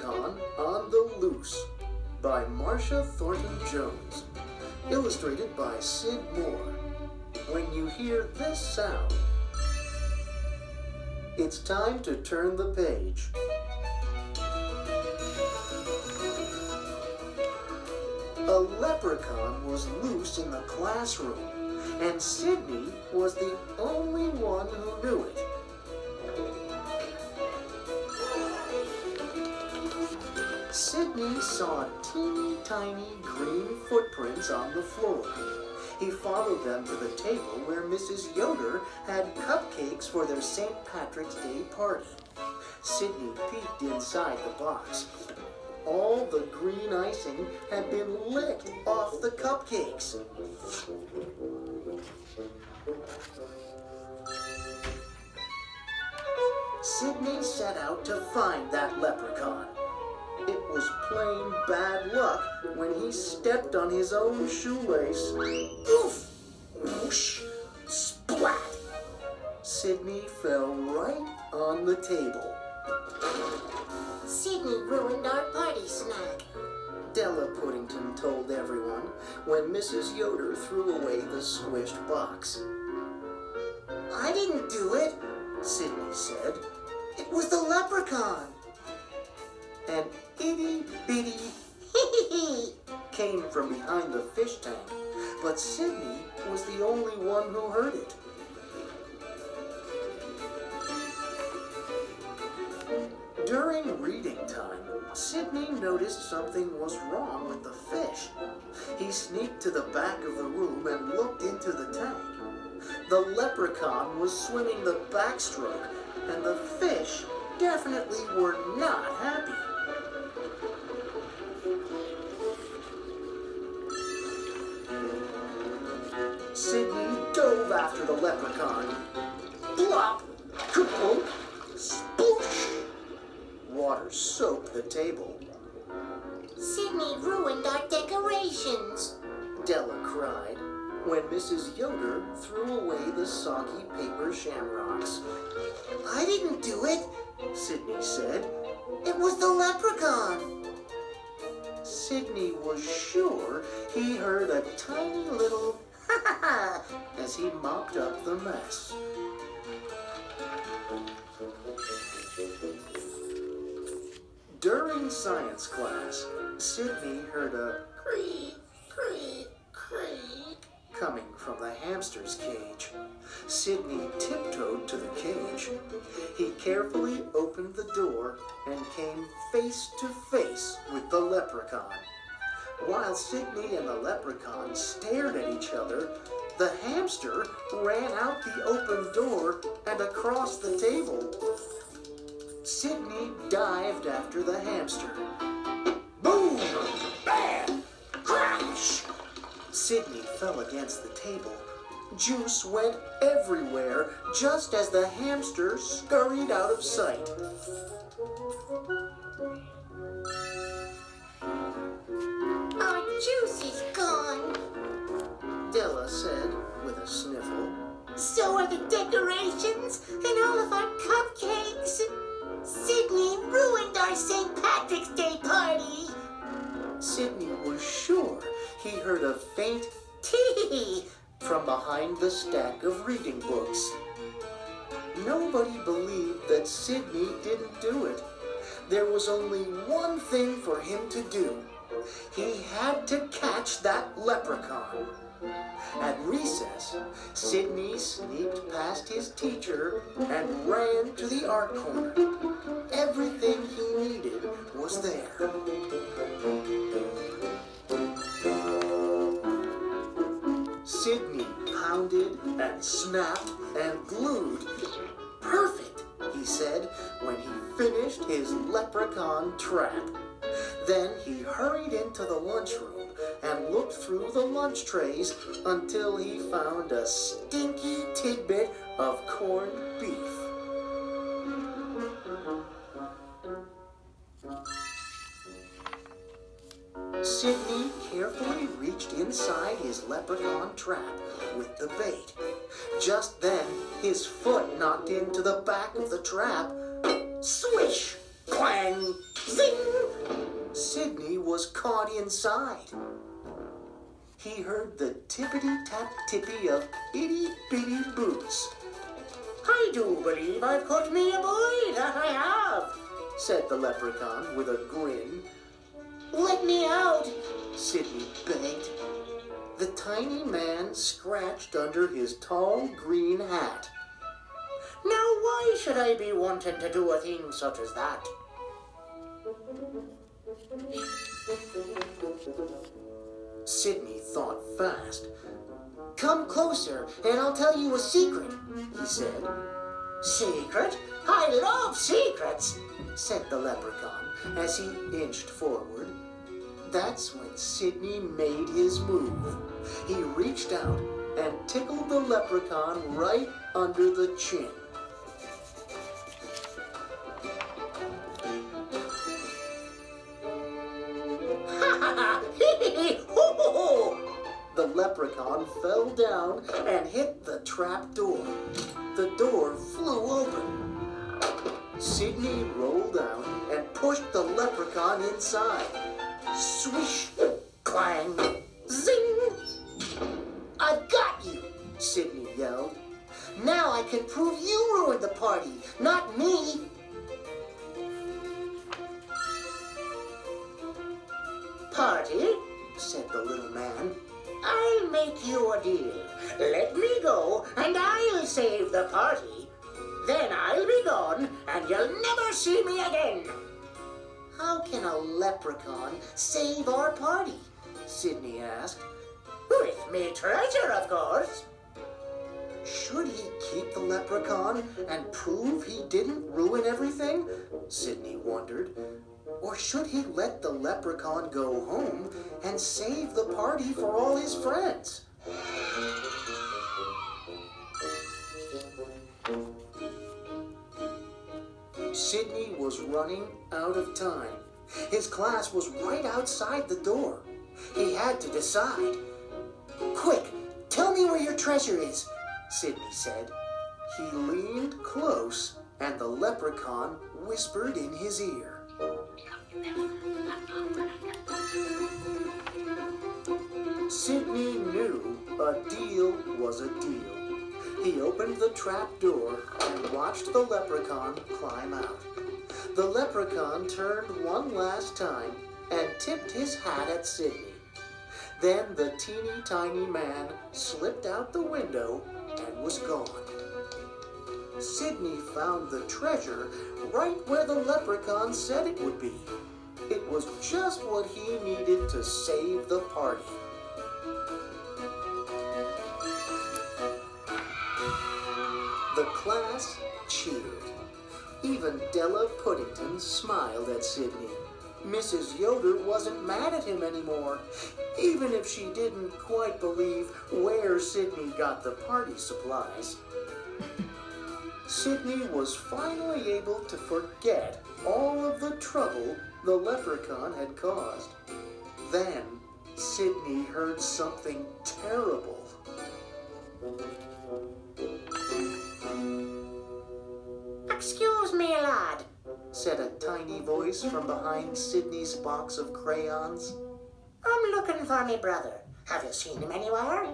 Leprechaun on the Loose by Marcia Thornton Jones. Illustrated by Sid Moore. When you hear this sound, it's time to turn the page. A leprechaun was loose in the classroom, and Sydney was the only one who knew it. Sydney saw teeny tiny green footprints on the floor. He followed them to the table where Mrs. Yoder had cupcakes for their St. Patrick's Day party. Sydney peeked inside the box. All the green icing had been licked off the cupcakes. Sydney set out to find that leprechaun. It was plain bad luck when he stepped on his own shoelace. Oof! Whoosh! Splat! Sydney fell right on the table. Sydney ruined our party snack, Della Puddington told everyone when Mrs. Yoder threw away the squished box. I didn't do it, Sydney said. It was the leprechaun. An itty-bitty came from behind the fish tank, but Sydney was the only one who heard it. During reading time, Sydney noticed something was wrong with the fish. He sneaked to the back of the room and looked into the tank. The leprechaun was swimming the backstroke, and the fish definitely were not happy. Sydney dove after the leprechaun. Plop! Kaboom! Sploosh! Water soaked the table. Sydney ruined our decorations, Della cried when Mrs. Yoder threw away the soggy paper shamrocks. I didn't do it, Sydney said. It was the leprechaun. Sydney was sure he heard a tiny little ha-ha-ha as he mopped up the mess. During science class, Sydney heard a creak, creak, creak coming from the hamster's cage. Sydney tiptoed to the cage. He carefully opened the door and came face to face with the leprechaun. While Sydney and the leprechaun stared at each other, the hamster ran out the open door and across the table. Sydney dived after the hamster. Boom! Bam! Crash! Sydney fell against the table. Juice went everywhere just as the hamster scurried out of sight. Our juice is gone, Della said with a sniffle. so are the decorations and all of our cupcakes. Sydney ruined our St. Patrick's Day party. Sydney was sure he heard a faint tee from behind the stack of reading books. Nobody believed that Sydney didn't do it. There was only one thing for him to do. He had to catch that leprechaun. At recess, Sydney sneaked past his teacher and ran to the art corner. Everything he needed was there. Sydney pounded and snapped and glued. Perfect, he said when he finished his leprechaun trap. Then he hurried into the lunchroom and looked through the lunch trays until he found a stinky tidbit of corned beef. Sydney carefully reached inside his leprechaun trap with the bait. Just then, his foot knocked into the back of the trap. Swish! Clang! Zing! Sydney was caught inside. He heard the tippity-tap-tippy of itty-bitty boots. I do believe I've caught me a boy, that I have, said the leprechaun with a grin. Let me out. Sydney begged. The tiny man scratched under his tall green hat. Now why should I be wanting to do a thing such as that? Sydney thought fast. Come closer and I'll tell you a secret, He said. Secret? I love secrets, said the leprechaun as he inched forward. That's when Sydney made his move. He reached out and tickled the leprechaun right under the chin. The leprechaun fell down and hit the trap door. The door flew open. Sydney rolled out and pushed the leprechaun inside. Swish, clang, zing! I've got you, Sydney yelled. Now I can prove you ruined the party, not me. Party? Said the little man. I'll make you a deal. Let me go and I'll save the party. Then I'll be gone and you'll never see me again. How can a leprechaun save our party? Sydney asked. With me treasure, of course. Should he keep the leprechaun and prove he didn't ruin everything? Sydney wondered. Or should he let the leprechaun go home and save the party for all his friends? Sydney was running out of time. His class was right outside the door. He had to decide. Quick, tell me where your treasure is, Sydney said. He leaned close and the leprechaun whispered in his ear. Sydney knew a deal was a deal. He opened the trap door and watched the leprechaun climb out. The leprechaun turned one last time and tipped his hat at Sydney. Then the teeny tiny man slipped out the window and was gone. Sydney found the treasure right where the leprechaun said it would be. It was just what he needed to save the party. The class cheered. Even Della Puddington smiled at Sydney. Mrs. Yoder wasn't mad at him anymore, even if she didn't quite believe where Sydney got the party supplies. Sydney was finally able to forget all of the trouble the leprechaun had caused. Then Sydney heard something terrible. Excuse me, lad, said a tiny voice from behind Sydney's box of crayons. I'm looking for me brother. Have you seen him anywhere?